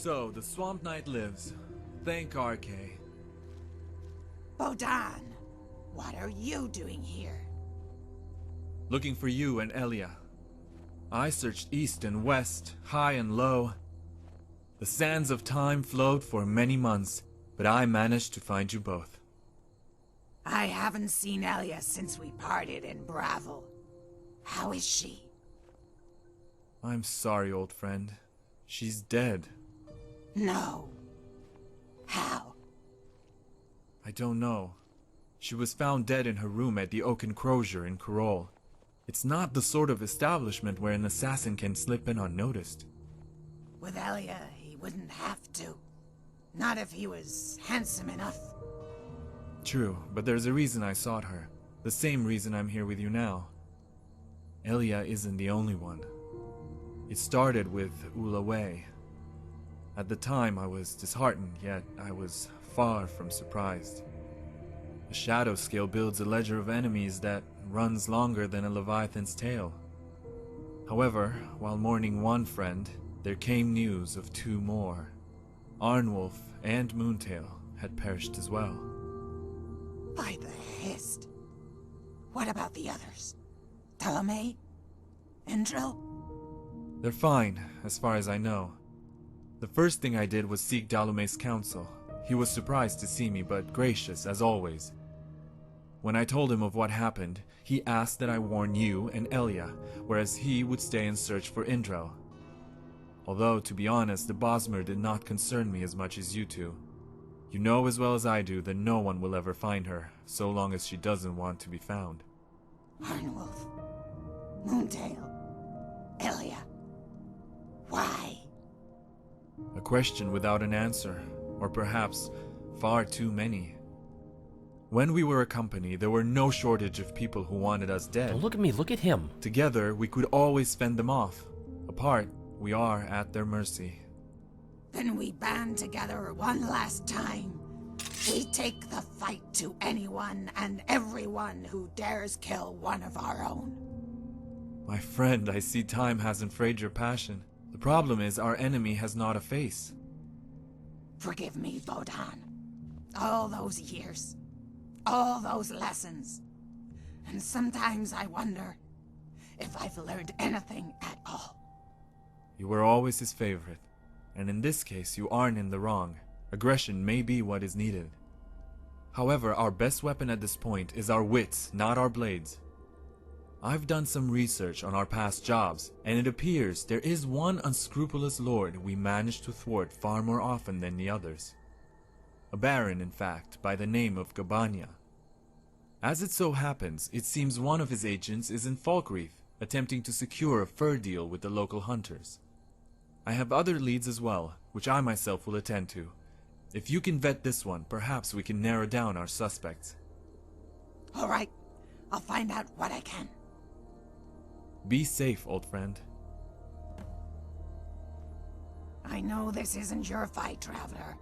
So, the Swamp Knight lives. Thank RK. Bodan, what are you doing here? Looking for you and Elia. I searched east and west, high and low. The sands of time flowed for many months, but I managed to find you both. I haven't seen Elia since we parted in Bravo. How is she? I'm sorry, old friend. She's dead. No. How? I don't know. She was found dead in her room at the Oak Enclosure in Karol. It's not the sort of establishment where an assassin can slip in unnoticed. With Elia, he wouldn't have to. Not if he was handsome enough. True, but there's a reason I sought her. The same reason I'm here with you now. Elia isn't the only one. It started with Ulaway. At the time, I was disheartened, yet I was far from surprised. The Shadow Scale builds a ledger of enemies that runs longer than a Leviathan's tail. However, while mourning one friend, there came news of two more. Arnwolf and Moontail had perished as well. By the hist. What about the others? Ptolemy? Endril? They're fine, as far as I know. The first thing I did was seek Dalume's counsel. He was surprised to see me, but gracious, as always. When I told him of what happened, he asked that I warn you and Elia, whereas he would stay and search for Indrel. Although, to be honest, the Bosmer did not concern me as much as you two. You know as well as I do that no one will ever find her, so long as she doesn't want to be found. Arnwolf. Moontail. Elia. Why? A question without an answer, or perhaps far too many. When we were a company, there were no shortage of people who wanted us dead. Don't look at me, look at him. Together, we could always fend them off. Apart, we are at their mercy. Then we band together one last time. We take the fight to anyone and everyone who dares kill one of our own. My friend, I see time hasn't frayed your passion. The problem is our enemy has not a face. Forgive me, Bodan. All those years. All those lessons. And sometimes I wonder if I've learned anything at all. You were always his favorite. And in this case, you aren't in the wrong. Aggression may be what is needed. However, our best weapon at this point is our wits, not our blades. I've done some research on our past jobs, and it appears there is one unscrupulous lord we managed to thwart far more often than the others. A baron, in fact, by the name of Gabania. As it so happens, it seems one of his agents is in Falkreath, attempting to secure a fur deal with the local hunters. I have other leads as well, which I myself will attend to. If you can vet this one, perhaps we can narrow down our suspects. All right, I'll find out what I can. Be safe, old friend. I know this isn't your fight, Traveler,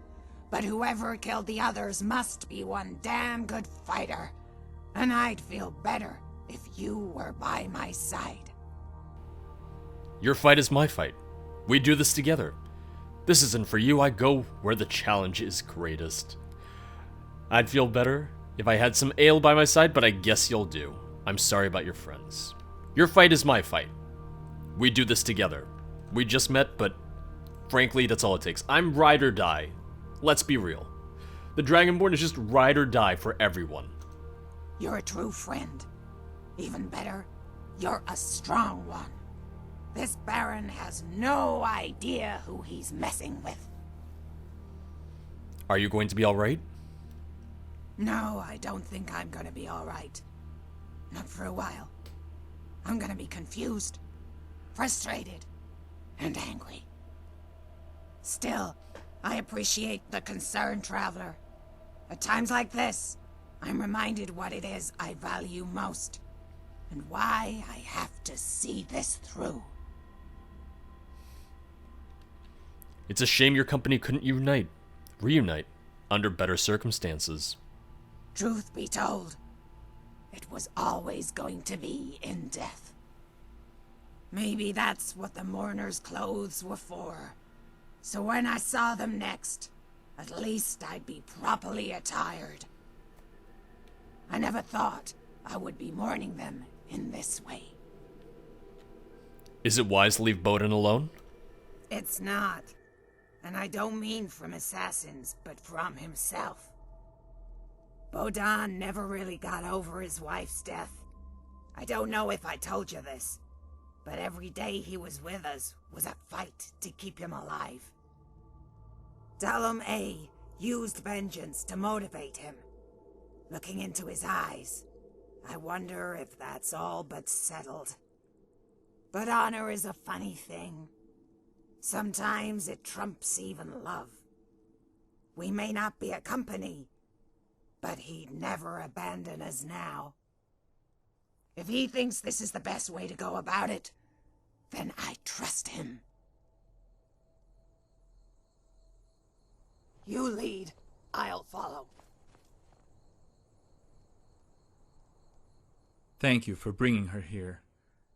but whoever killed the others must be one damn good fighter. And I'd feel better if you were by my side. Your fight is my fight. We do this together. This isn't for you, I go where the challenge is greatest. I'd feel better if I had some ale by my side, but I guess you'll do. I'm sorry about your friends. Your fight is my fight. We do this together. We just met, but frankly, that's all it takes. I'm ride or die. Let's be real. The Dragonborn is just ride or die for everyone. You're a true friend. Even better, you're a strong one. This Baron has no idea who he's messing with. Are you going to be alright? No, I don't think I'm gonna be alright. Not for a while. I'm gonna be confused, frustrated, and angry. Still, I appreciate the concern, Traveler. At times like this, I'm reminded what it is I value most, and why I have to see this through. It's a shame your company couldn't reunite, under better circumstances. Truth be told, it was always going to be in death. Maybe that's what the mourner's clothes were for. So when I saw them next, at least I'd be properly attired. I never thought I would be mourning them in this way. Is it wise to leave Bowden alone? It's not. And I don't mean from assassins, but from himself. Bodan never really got over his wife's death. I don't know if I told you this, but every day he was with us was a fight to keep him alive. Dalum A used vengeance to motivate him. Looking into his eyes, I wonder if that's all but settled. But honor is a funny thing. Sometimes it trumps even love. We may not be a company, but he'd never abandon us now. If he thinks this is the best way to go about it, then I trust him. You lead, I'll follow. Thank you for bringing her here.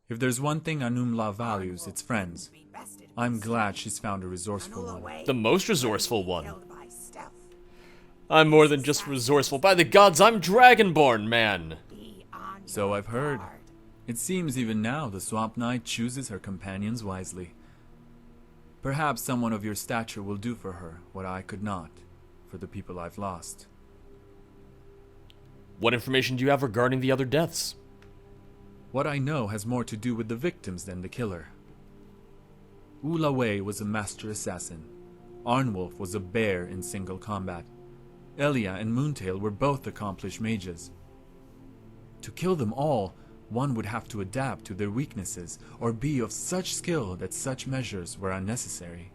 If there's one thing Anumla values, it's friends. I'm glad she's found a resourceful one. The most resourceful one. I'm more than just resourceful. By the gods, I'm Dragonborn, man! So I've heard. It seems even now the Swamp Knight chooses her companions wisely. Perhaps someone of your stature will do for her what I could not, for the people I've lost. What information do you have regarding the other deaths? What I know has more to do with the victims than the killer. Ulaway was a master assassin. Arnwolf was a bear in single combat. Elia and Moontail were both accomplished mages. To kill them all, one would have to adapt to their weaknesses or be of such skill that such measures were unnecessary.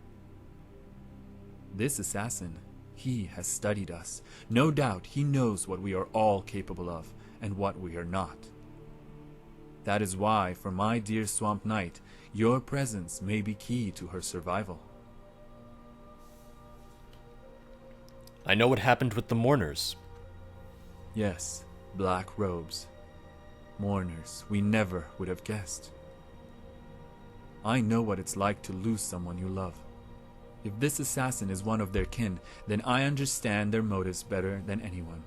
This assassin, he has studied us. No doubt he knows what we are all capable of and what we are not. That is why, for my dear Swamp Knight, your presence may be key to her survival. I know what happened with the mourners. Yes, black robes. Mourners we never would have guessed. I know what it's like to lose someone you love. If this assassin is one of their kin, then I understand their motives better than anyone.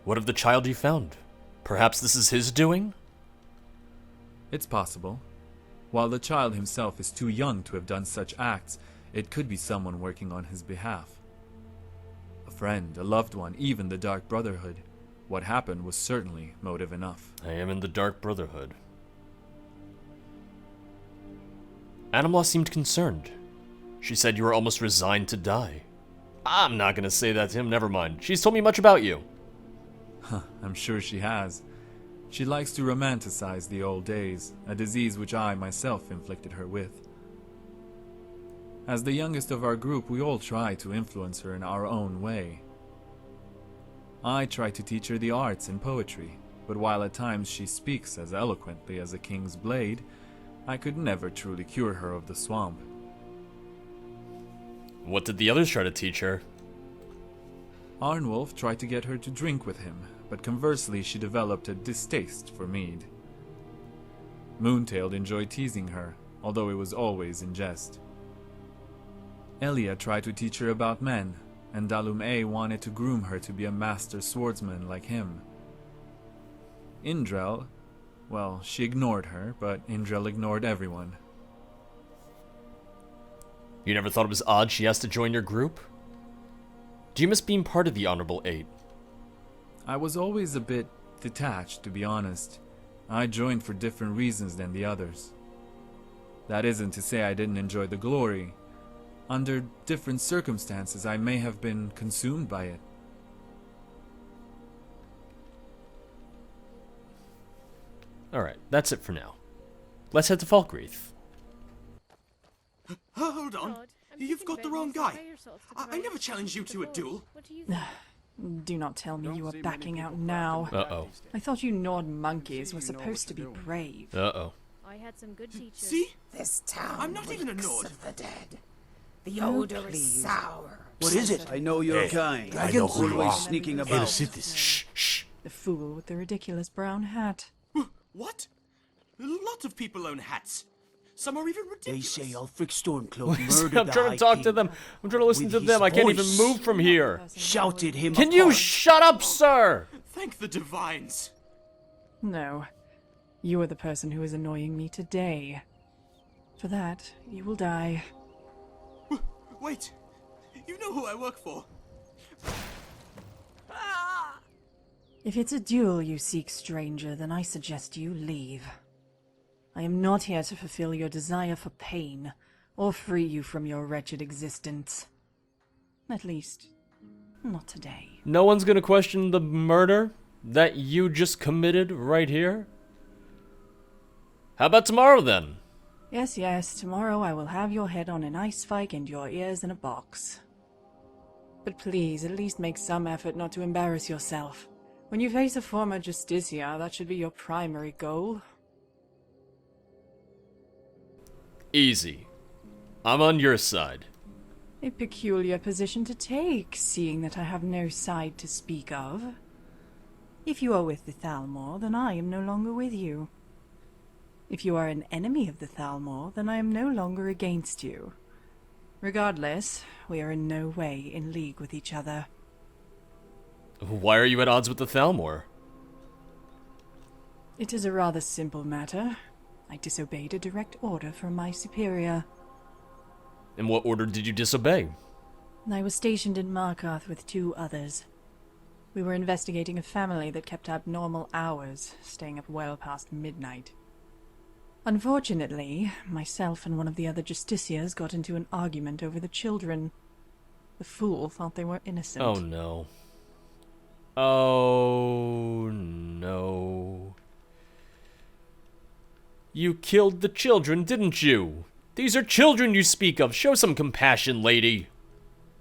What of the child you found? Perhaps this is his doing? It's possible. While the child himself is too young to have done such acts, it could be someone working on his behalf. A friend, a loved one, even the Dark Brotherhood. What happened was certainly motive enough. I am in the Dark Brotherhood. Animala seemed concerned. She said you were almost resigned to die. I'm not gonna say that to him, never mind. She's told me much about you. I'm sure she has. She likes to romanticize the old days, a disease which I myself inflicted her with. As the youngest of our group, we all try to influence her in our own way. I try to teach her the arts and poetry, but while at times she speaks as eloquently as a king's blade, I could never truly cure her of the swamp. What did the others try to teach her? Arnwolf tried to get her to drink with him, but conversely she developed a distaste for mead. Moontail enjoyed teasing her, although it was always in jest. Elia tried to teach her about men, and Dalum A wanted to groom her to be a master swordsman like him. Indrel, well, she ignored her, but Indrel ignored everyone. You never thought it was odd she asked to join your group? Do you miss being part of the Honorable Eight? I was always a bit detached, to be honest. I joined for different reasons than the others. That isn't to say I didn't enjoy the glory. Under different circumstances, I may have been consumed by it. Alright, that's it for now. Let's head to Falkreath. Hold on. You've got the wrong guy. I never challenged you to a duel. Do not tell me you are backing out now. Uh-oh. I thought you Nord monkeys were supposed to be brave. Uh-oh. I had some good teachers. See? This town I'm not even a reeks Nord. of the dead. The odor is sour. What is it? I know your kind. I know who you Always are. sneaking Here to about. sit this. Shh. The fool with the ridiculous brown hat. What? Lots of people own hats. Some are even They ridiculous. say Ulfric Stormcloak murdered I'm the trying High to talk King. to them. I'm trying to listen With to his them. I can't even voice. move from here. Shouted him Can you apart. shut up, sir? Thank the divines. No. You are the person who is annoying me today. For that, you will die. Wait, you know who I work for. If it's a duel you seek, stranger, then I suggest you leave. I am not here to fulfill your desire for pain, or free you from your wretched existence. At least, not today. No one's gonna question the murder that you just committed right here? How about tomorrow then? Yes, yes, tomorrow I will have your head on an ice spike and your ears in a box. But please, at least make some effort not to embarrass yourself. When you face a former Justicia, that should be your primary goal. Easy. I'm on your side. A peculiar position to take, seeing that I have no side to speak of. If you are with the Thalmor, then I am no longer with you. If you are an enemy of the Thalmor, then I am no longer against you. Regardless, we are in no way in league with each other. Why are you at odds with the Thalmor? It is a rather simple matter. I disobeyed a direct order from my superior. And what order did you disobey? I was stationed in Markarth with 2 others. We were investigating a family that kept abnormal hours, staying up well past midnight. Unfortunately, myself and one of the other Justicias got into an argument over the children. The fool thought they were innocent. Oh no. Oh no. You killed the children, didn't you? These are children you speak of. Show some compassion, lady.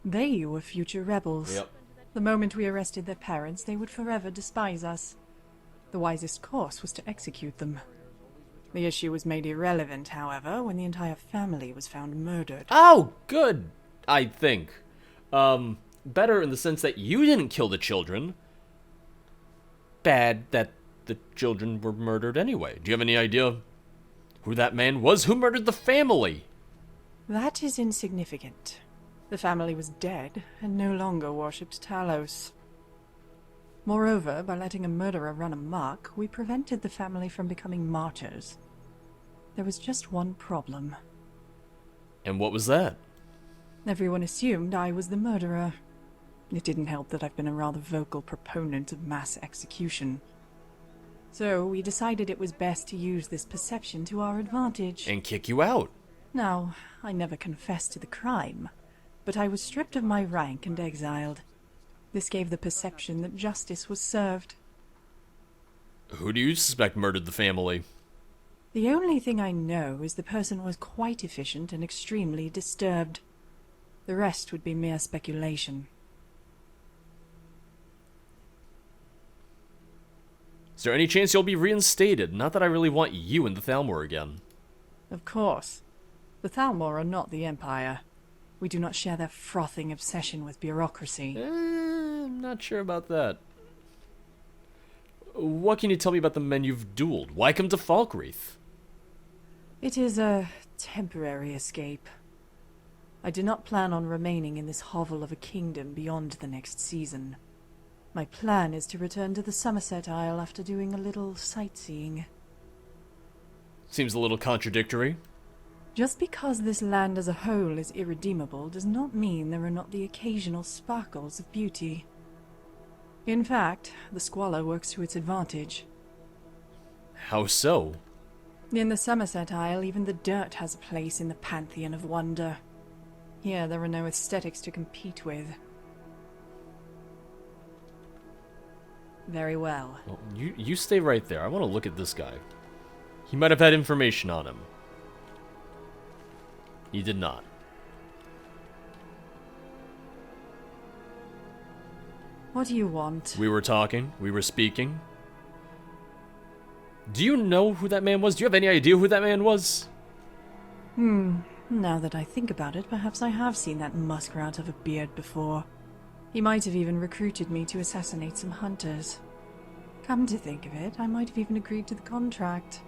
They were future rebels. Yep. The moment we arrested their parents, they would forever despise us. The wisest course was to execute them. The issue was made irrelevant, however, when the entire family was found murdered. Oh, good, I think. Better in the sense that you didn't kill the children. Bad that the children were murdered anyway. Do you have any idea who that man was who murdered the family? That is insignificant. The family was dead and no longer worshipped Talos. Moreover, by letting a murderer run amok, we prevented the family from becoming martyrs. There was just one problem. And what was that? Everyone assumed I was the murderer. It didn't help that I've been a rather vocal proponent of mass execution. So we decided it was best to use this perception to our advantage. And kick you out. Now, I never confessed to the crime, but I was stripped of my rank and exiled. This gave the perception that justice was served. Who do you suspect murdered the family? The only thing I know is the person was quite efficient and extremely disturbed. The rest would be mere speculation. Is there any chance you'll be reinstated? Not that I really want you in the Thalmor again. Of course. The Thalmor are not the Empire. We do not share their frothing obsession with bureaucracy. I'm not sure about that. What can you tell me about the men you've dueled? Why come to Falkreath? It is a temporary escape. I do not plan on remaining in this hovel of a kingdom beyond the next season. My plan is to return to the Somerset Isle after doing a little sightseeing. Seems a little contradictory. Just because this land as a whole is irredeemable does not mean there are not the occasional sparkles of beauty. In fact, the squalor works to its advantage. How so? In the Somerset Isle, even the dirt has a place in the pantheon of wonder. Here, there are no aesthetics to compete with. Very well. Well, you stay right there. I want to look at this guy. He might have had information on him. He did not. What do you want? We were talking. We were speaking. Do you know who that man was? Do you have any idea who that man was? Now that I think about it, perhaps I have seen that muskrat of a beard before. He might have even recruited me to assassinate some hunters. Come to think of it, I might have even agreed to the contract.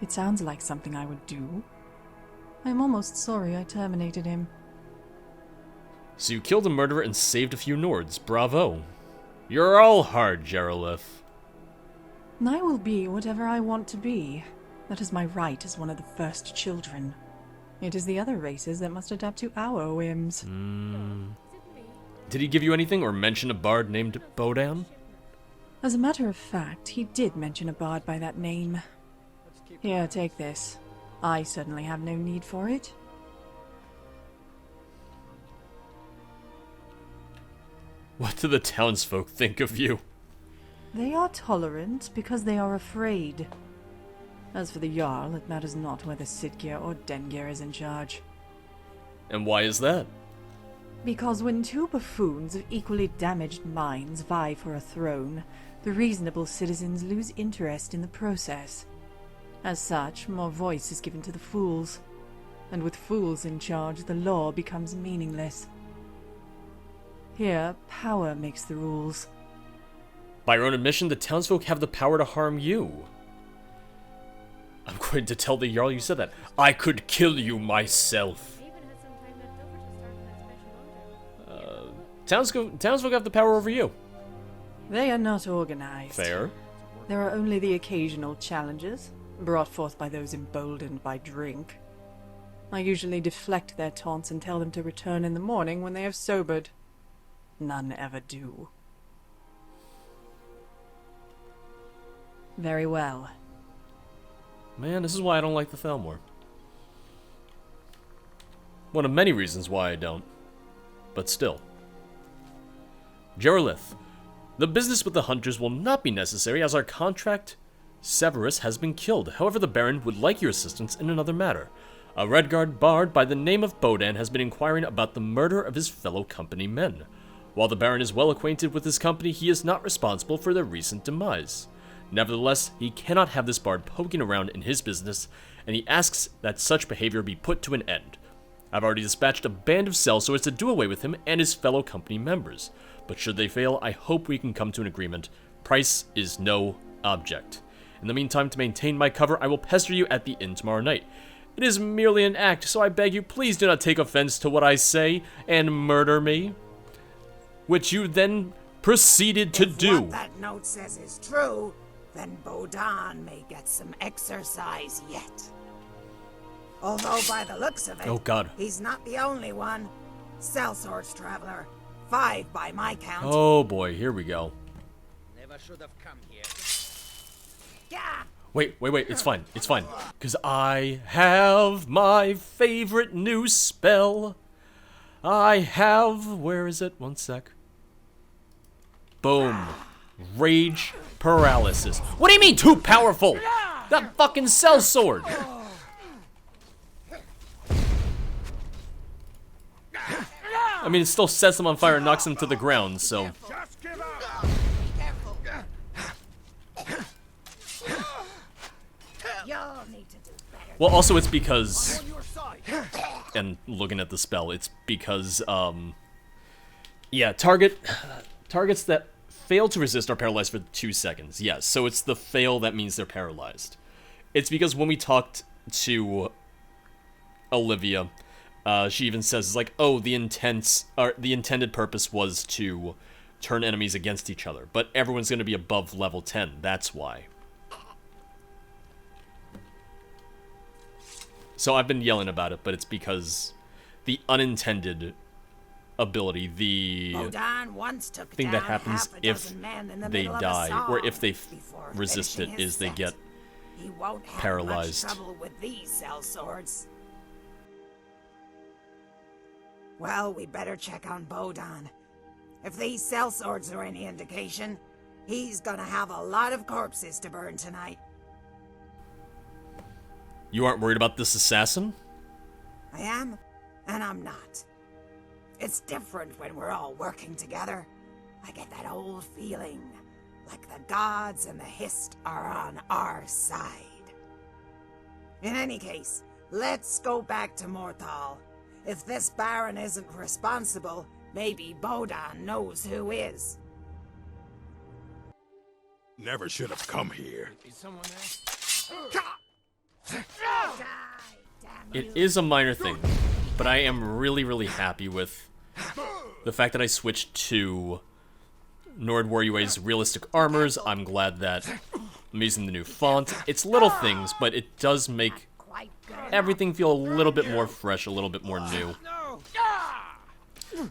It sounds like something I would do. I'm almost sorry I terminated him. So you killed a murderer and saved a few Nords. Bravo. You're all hard, Geralith. I will be whatever I want to be. That is my right as one of the first children. It is the other races that must adapt to our whims. Did he give you anything or mention a bard named Bodan? As a matter of fact, he did mention a bard by that name. Here, take this. I certainly have no need for it. What do the townsfolk think of you? They are tolerant because they are afraid. As for the Jarl, it matters not whether Sidgir or Dengir is in charge. And why is that? Because when two buffoons of equally damaged minds vie for a throne, the reasonable citizens lose interest in the process. As such, more voice is given to the fools. And with fools in charge, the law becomes meaningless. Here, power makes the rules. By your own admission, the townsfolk have the power to harm you. I'm going to tell the Jarl you said that. I could kill you myself. Townsfolk have the power over you. They are not organized. Fair. There are only the occasional challenges, brought forth by those emboldened by drink. I usually deflect their taunts and tell them to return in the morning when they have sobered. None ever do. Very well. Man, this is why I don't like the Thalmor. One of many reasons why I don't. But still. Geralith, the business with the hunters will not be necessary as our contract, Severus, has been killed. However, the Baron would like your assistance in another matter. A Redguard bard by the name of Bodan has been inquiring about the murder of his fellow company men. While the Baron is well acquainted with his company, he is not responsible for their recent demise. Nevertheless, he cannot have this bard poking around in his business, and he asks that such behavior be put to an end. I've already dispatched a band of sellswords to do away with him and his fellow company members. But should they fail, I hope we can come to an agreement. Price is no object. In the meantime, to maintain my cover, I will pester you at the inn tomorrow night. It is merely an act, so I beg you, please do not take offense to what I say and murder me. Which you then proceeded to do. If what that note says is true, then Bodan may get some exercise yet. Although by the looks of it, Oh God. he's not the only one. Sellswords traveler. 5 by my count. Oh boy, here we go. Never should have come here. Yeah. Wait, it's fine, Because I have my favorite new spell. I have, where is it? One sec. Boom. Rage paralysis. What do you mean too powerful? That fucking sellsword. I mean, it still sets them on fire and knocks them to the ground, so. Just give up. You'll need to do better. Well, also it's because, On your side. and looking at the spell, it's because, yeah, targets that fail to resist are paralyzed for 2 seconds. Yes, so it's the fail that means they're paralyzed. It's because when we talked to Olivia, she even says, like, oh, the intended purpose was to turn enemies against each other, but everyone's going to be above level 10, that's why. So I've been yelling about it, but it's because the unintended ability, the Bodan once took thing that down happens half a if dozen men in the they middle of a die, or song if they before resist finishing it, his is they set. get He won't have paralyzed. much trouble with these sellswords. Well, we better check on Bodan. If these sellswords are any indication, he's gonna have a lot of corpses to burn tonight. You aren't worried about this assassin? I am, and I'm not. It's different when we're all working together. I get that old feeling, like the gods and the Hist are on our side. In any case, let's go back to Morthal. If this Baron isn't responsible, maybe Bodan knows who is. Never should have come here. Is someone there? It is a minor thing, but I am really happy with the fact that I switched to Nord Waryue's realistic armors. I'm glad that I'm using the new font. It's little things, but it does make everything feel a little bit more fresh, a little bit more new.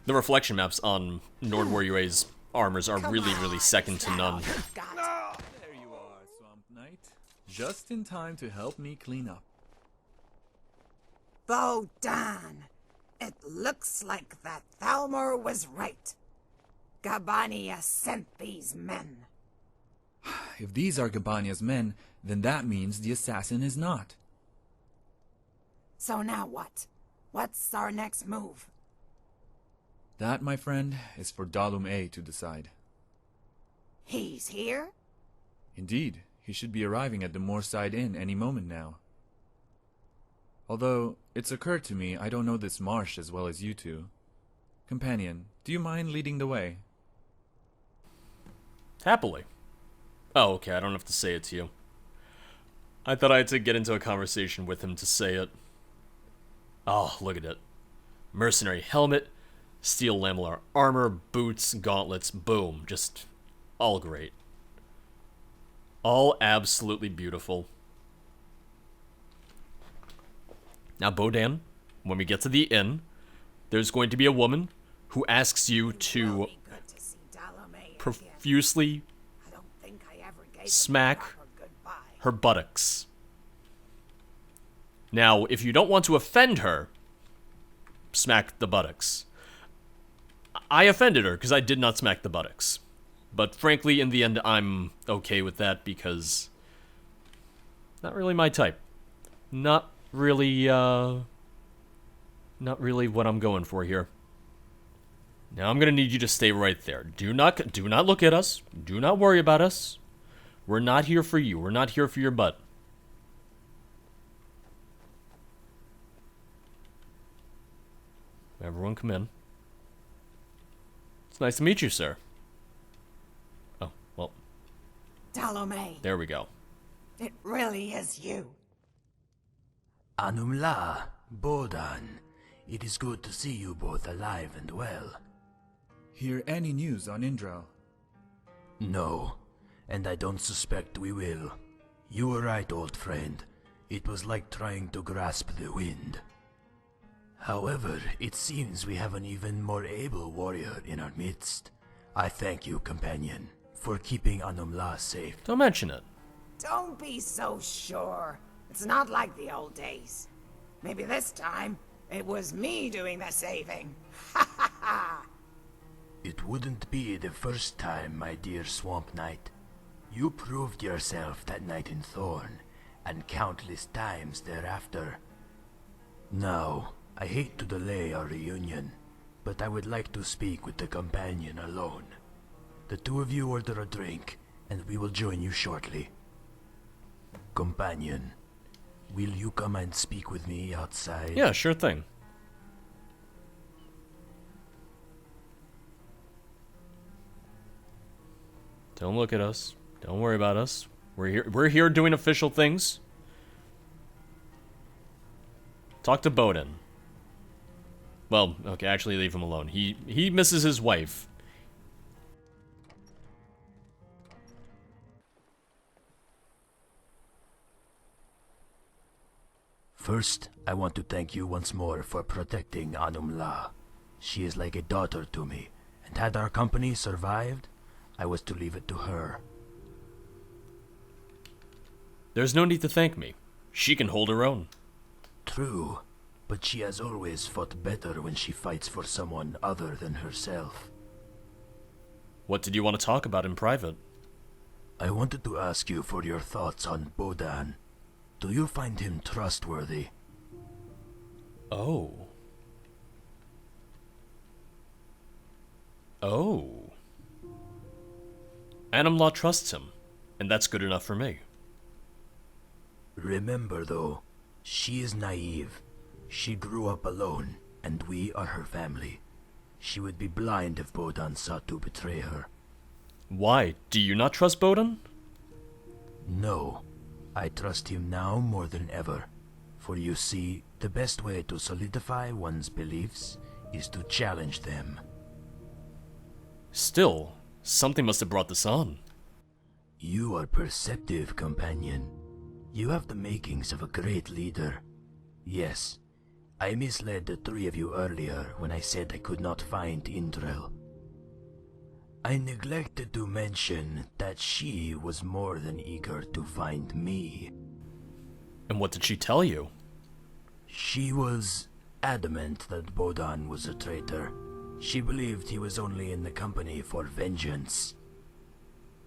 The reflection maps on Nord Waryue's armors are really second to none. There you are, Swamp Knight. Just in time to help me clean up. Bodan, it looks like that Thalmor was right. Gabania sent these men. If these are Gabania's men, then that means the assassin is not. So now what? What's our next move? That, my friend, is for Dalum A to decide. He's here? Indeed, he should be arriving at the Moorside Inn any moment now. Although, it's occurred to me I don't know this marsh as well as you two. Companion, do you mind leading the way? Happily. Oh, okay, I don't have to say it to you. I thought I had to get into a conversation with him to say it. Oh, look at it. Mercenary helmet, steel lamellar armor, boots, gauntlets, boom. Just all great. All absolutely beautiful. Now, Bodan, when we get to the inn, there's going to be a woman who asks you to profusely smack her buttocks. Now, if you don't want to offend her, smack the buttocks. I offended her because I did not smack the buttocks. But frankly, in the end, I'm okay with that because not really my type. Not really what I'm going for here. Now I'm gonna need you to stay right there. Do not look at us. Do not worry about us. We're not here for you. We're not here for your butt. Everyone come in. It's nice to meet you, sir. Oh, well. Dalome, There we go. it really is you. Anumla, Bodan, it is good to see you both alive and well. Hear any news on Indral? No, and I don't suspect we will. You were right, old friend. It was like trying to grasp the wind. However, it seems we have an even more able warrior in our midst. I thank you, companion, for keeping Anumla safe. Don't mention it. Don't be so sure. It's not like the old days. Maybe this time, it was me doing the saving. Ha ha ha! It wouldn't be the first time, my dear Swamp Knight. You proved yourself that night in Thorn, and countless times thereafter. Now, I hate to delay our reunion, but I would like to speak with the companion alone. The two of you order a drink, and we will join you shortly. Companion, will you come and speak with me outside? Yeah, sure thing. Don't look at us. Don't worry about us. We're here doing official things. Talk to Bodan. Well, okay, actually leave him alone. He misses his wife. First, I want to thank you once more for protecting Anumla. She is like a daughter to me, and had our company survived, I was to leave it to her. There's no need to thank me. She can hold her own. True, but she has always fought better when she fights for someone other than herself. What did you want to talk about in private? I wanted to ask you for your thoughts on Bodan. Do you find him trustworthy? Oh. Oh. Anumla trusts him, and that's good enough for me. Remember though, she is naive. She grew up alone, and we are her family. She would be blind if Bodan sought to betray her. Why? Do you not trust Bodan? No, I trust him now more than ever. For you see, the best way to solidify one's beliefs is to challenge them. Still, something must have brought this on. You are perceptive, companion. You have the makings of a great leader. Yes, I misled the three of you earlier when I said I could not find Indrel. I neglected to mention that she was more than eager to find me. And what did she tell you? She was adamant that Bodan was a traitor. She believed he was only in the company for vengeance.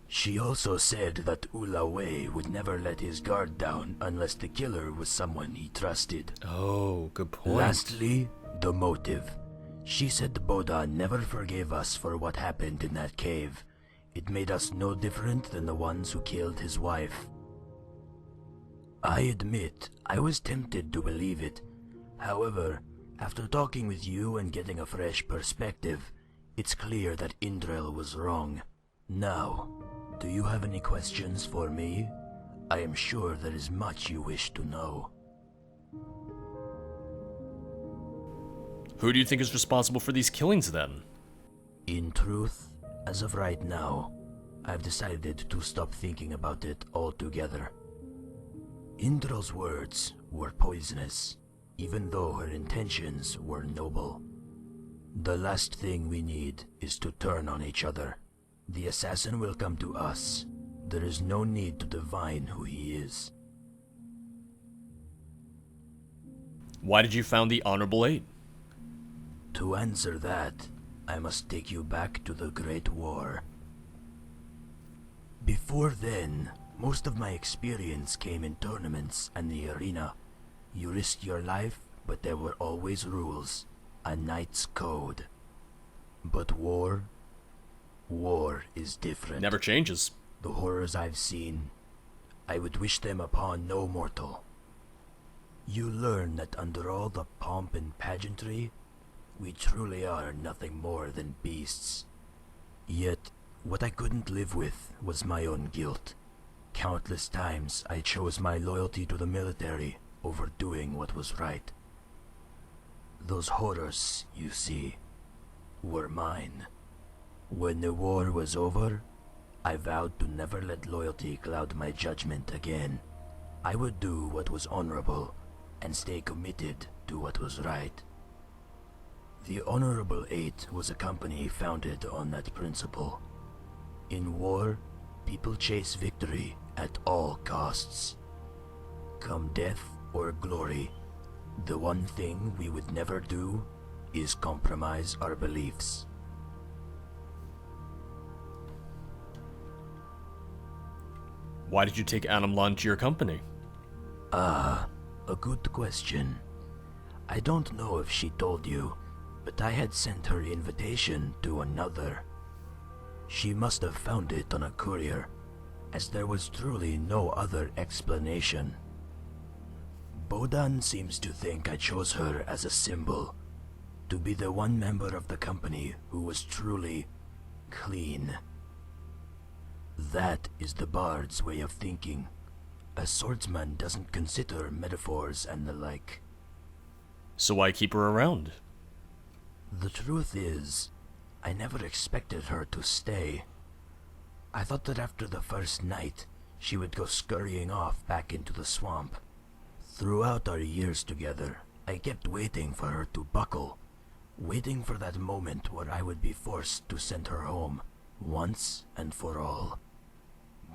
She also said that Ulawei would never let his guard down unless the killer was someone he trusted. Oh, good point. Lastly, the motive. She said Bodan never forgave us for what happened in that cave. It made us no different than the ones who killed his wife. I admit, I was tempted to believe it. However, after talking with you and getting a fresh perspective, it's clear that Indrel was wrong. Now, do you have any questions for me? I am sure there is much you wish to know. Who do you think is responsible for these killings then? In truth, as of right now, I've decided to stop thinking about it altogether. Indrel's words were poisonous, even though her intentions were noble. The last thing we need is to turn on each other. The assassin will come to us. There is no need to divine who he is. Why did you found the Honorable Eight? To answer that, I must take you back to the Great War. Before then, most of my experience came in tournaments and the arena. You risked your life, but there were always rules, a knight's code. But war is different. Never changes. The horrors I've seen, I would wish them upon no mortal. You learn that under all the pomp and pageantry, we truly are nothing more than beasts. Yet, what I couldn't live with was my own guilt. Countless times I chose my loyalty to the military over doing what was right. Those horrors, you see, were mine. When the war was over, I vowed to never let loyalty cloud my judgment again. I would do what was honorable and stay committed to what was right. The Honorable Eight was a company founded on that principle. In war, people chase victory at all costs. Come death or glory, the one thing we would never do is compromise our beliefs. Why did you take Anamlan to your company? A good question. I don't know if she told you, but I had sent her invitation to another. She must have found it on a courier, as there was truly no other explanation. Bodan seems to think I chose her as a symbol, to be the one member of the company who was truly clean. That is the bard's way of thinking. A swordsman doesn't consider metaphors and the like. So why keep her around? The truth is, I never expected her to stay. I thought that after the first night, she would go scurrying off back into the swamp. Throughout our years together, I kept waiting for her to buckle, waiting for that moment where I would be forced to send her home, once and for all.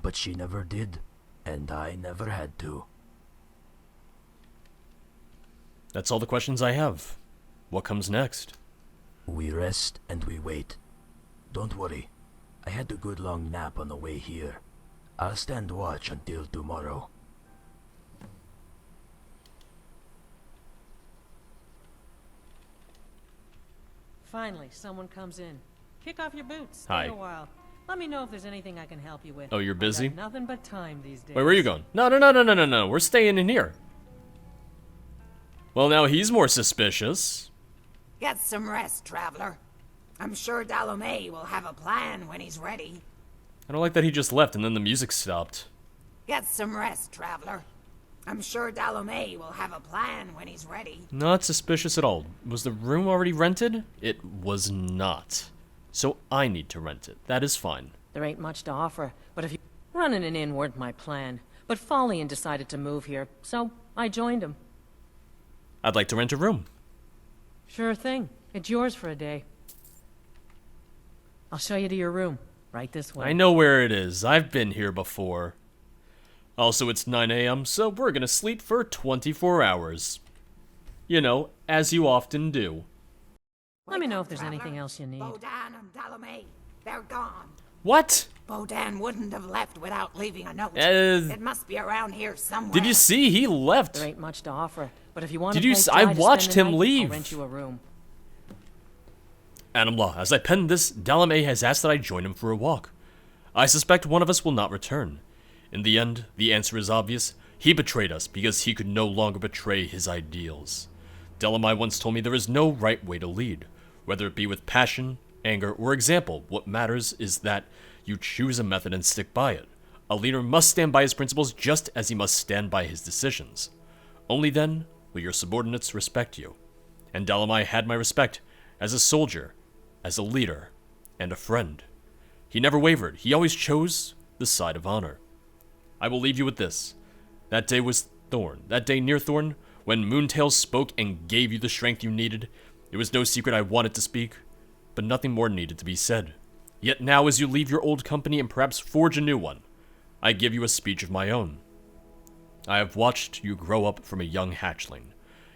But she never did, and I never had to. That's all the questions I have. What comes next? We rest and we wait. Don't worry, I had a good long nap on the way here. I'll stand watch until tomorrow. Finally, someone comes in. Kick off your boots. Stay Hi. a while. Let me know if there's anything I can help you with. Oh, you're I've busy? got nothing but time these days. Wait, where are you going? No. We're staying in here. Well, now he's more suspicious. Get some rest, traveler. I'm sure Dalomay will have a plan when he's ready. I don't like that he just left and then the music stopped. Get some rest, traveler. I'm sure Dalomay will have a plan when he's ready. Not suspicious at all. Was the room already rented? It was not. So I need to rent it. That is fine. There ain't much to offer, but if you... Running an inn weren't my plan, but Follian decided to move here, so I joined him. I'd like to rent a room. Sure thing. It's yours for a day. I'll show you to your room. Right this way. I know where it is. I've been here before. Also, it's 9 a.m., so we're gonna sleep for 24 hours. You know, as you often do. Let me know if there's anything else you need. Bodan and Dalomay, they're gone. What? Bodan wouldn't have left without leaving a note. It It must be around here somewhere. Did you see? He left. There ain't much to offer, but if you want Did to you pay s- I Guy to watched spend the him night, leave. I'll rent you a room. Adam Law, as I pen this, Dalomay has asked that I join him for a walk. I suspect one of us will not return. In the end, the answer is obvious. He betrayed us because he could no longer betray his ideals. Dalomay once told me there is no right way to lead, whether it be with passion, anger, or example. What matters is that you choose a method and stick by it. A leader must stand by his principles just as he must stand by his decisions. Only then will your subordinates respect you. And Dalomay had my respect as a soldier, as a leader, and a friend. He never wavered. He always chose the side of honor. I will leave you with this. That day was Thorn. That day near Thorn, when Moontail spoke and gave you the strength you needed. It was no secret I wanted to speak, but nothing more needed to be said. Yet now, as you leave your old company and perhaps forge a new one, I give you a speech of my own. I have watched you grow up from a young hatchling.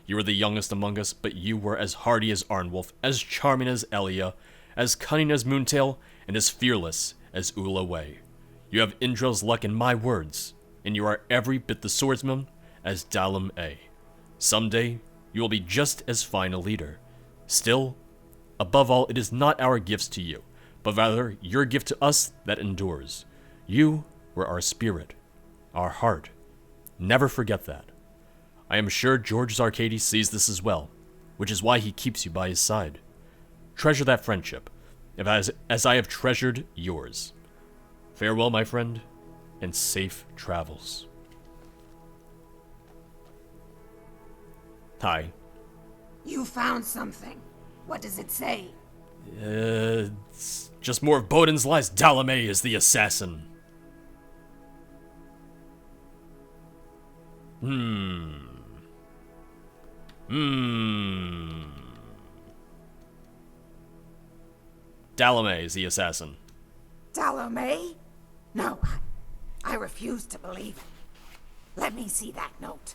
You were the youngest among us, but you were as hardy as Arnwolf, as charming as Elia, as cunning as Moontail, and as fearless as Ula Way. You have Indrel's luck in my words, and you are every bit the swordsman as Dalomay. Someday, you will be just as fine a leader. Still, above all, it is not our gifts to you, but rather your gift to us that endures. You were our spirit, our heart. Never forget that. I am sure George Zarkady sees this as well, which is why he keeps you by his side. Treasure that friendship, as I have treasured yours. Farewell, my friend, and safe travels. Hi. You found something. What does it say? It's just more of Boden's lies. Dalomay is the assassin. Dalomay is the assassin. Dalomay? No, I refuse to believe it. Let me see that note.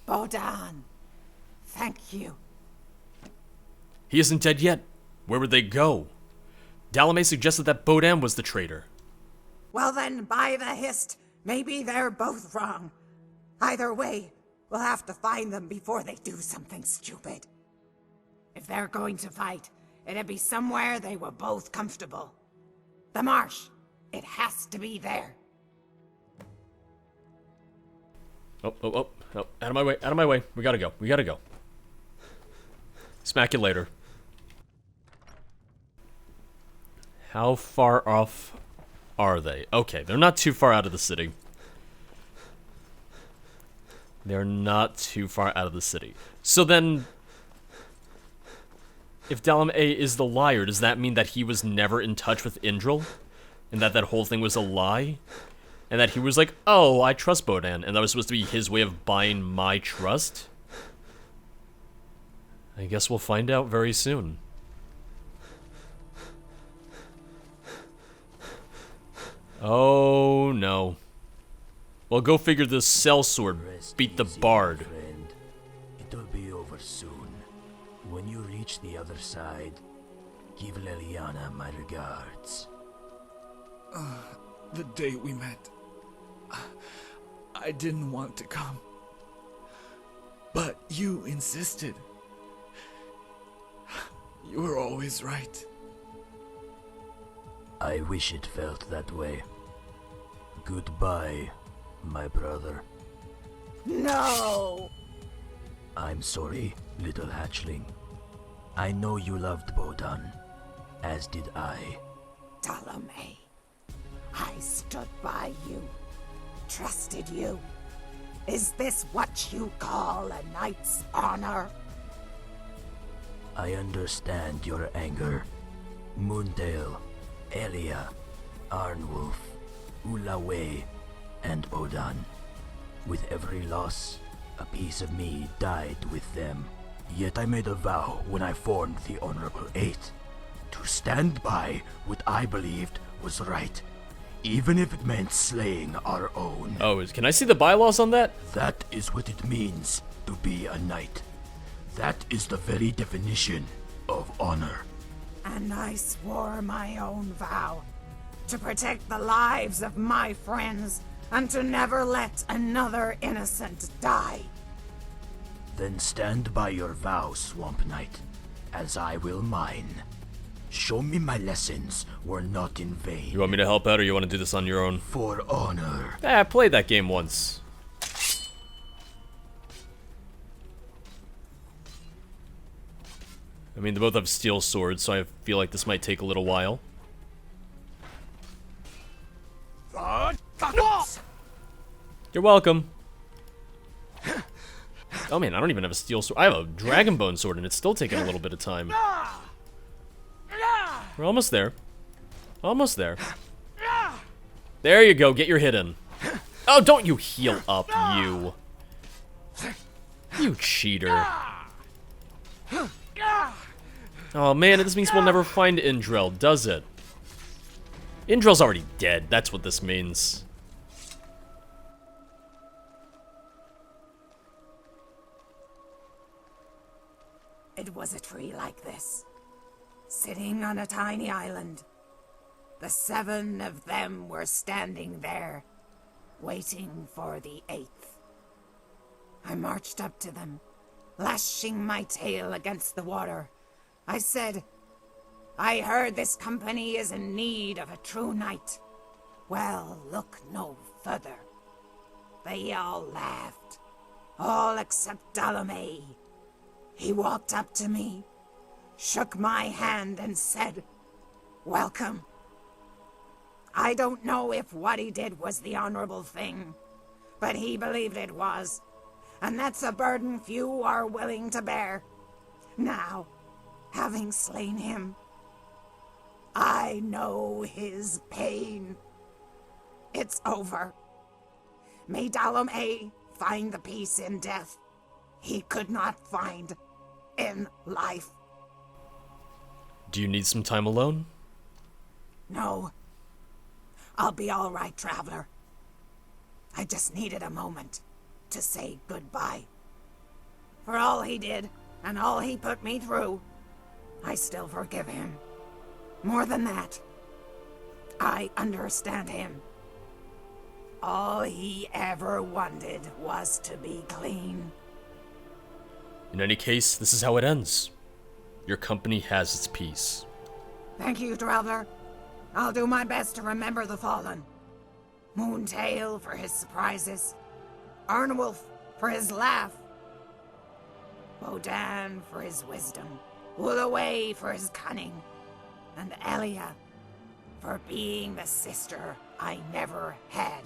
Bodan, thank you. He isn't dead yet. Where would they go? Dalomay suggested that Bodan was the traitor. Well then, by the hist, maybe they're both wrong. Either way, we'll have to find them before they do something stupid. If they're going to fight, it'd be somewhere they were both comfortable. The marsh. It has to be there. Oh, out of my way. We gotta go. Smack you later. How far off are they? Okay, they're not too far out of the city. So then, if Dalomay is the liar, does that mean that he was never in touch with Indrel? And that whole thing was a lie? And that he was like, oh, I trust Bodan, and that was supposed to be his way of buying my trust? I guess we'll find out very soon. Oh, no. Well, go figure this sellsword beat the bard. Friend. It'll be over soon. When you reach the other side, give Leliana my regards. The day we met, I didn't want to come. But you insisted. You were always right. I wish it felt that way. Goodbye, my brother. No! I'm sorry, little hatchling. I know you loved Bodan, as did I. Dalomay, I stood by you. trusted you. Is this what you call a knight's honor? I understand your anger. Moondale, Elia, Arnwolf, Ulawe, and Odan. With every loss, a piece of me died with them. Yet I made a vow when I formed the Honorable Eight to stand by what I believed was right, even if it meant slaying our own. Oh, can I see the bylaws on that? That is what it means to be a knight. That is the very definition of honor. And I swore my own vow to protect the lives of my friends and to never let another innocent die. Then stand by your vow, Swamp Knight, as I will mine. Show me my lessons were not in vain. You want me to help out, or you want to do this on your own? For honor. I played that game once. I mean, they both have steel swords, so I feel like this might take a little while. You're welcome. Oh man, I don't even have a steel sword. I have a dragonbone sword, and it's still taking a little bit of time. We're almost there. Almost there. There you go, get your hit in. Oh, don't you heal up, you. You cheater. Oh man, this means we'll never find Indrel, does it? Indrel's already dead, that's what this means. It was a tree like this, sitting on a tiny island. The 7 of them were standing there, waiting for the 8th. I marched up to them, lashing my tail against the water. I said, I heard this company is in need of a true knight. Well, look no further. They all laughed, all except Dalame. He walked up to me, shook my hand, and said, welcome. I don't know if what he did was the honorable thing, but he believed it was, and that's a burden few are willing to bear. Now, having slain him, I know his pain. It's over. May Dalame find the peace in death he could not find in life. Do you need some time alone? No. I'll be all right, traveler. I just needed a moment to say goodbye. For all he did, and all he put me through, I still forgive him. More than that, I understand him. All he ever wanted was to be clean. In any case, this is how it ends. Your company has its peace. Thank you, traveler. I'll do my best to remember the fallen. Moontail for his surprises, Arnwolf for his laugh, Bodan for his wisdom, Ulawe for his cunning, and Elia for being the sister I never had.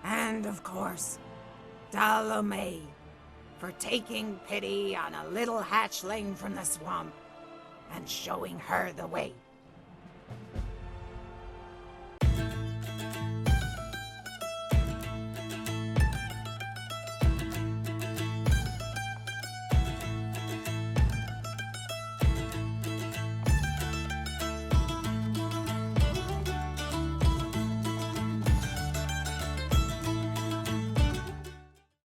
And of course, Dalame for taking pity on a little hatchling from the swamp and showing her the way.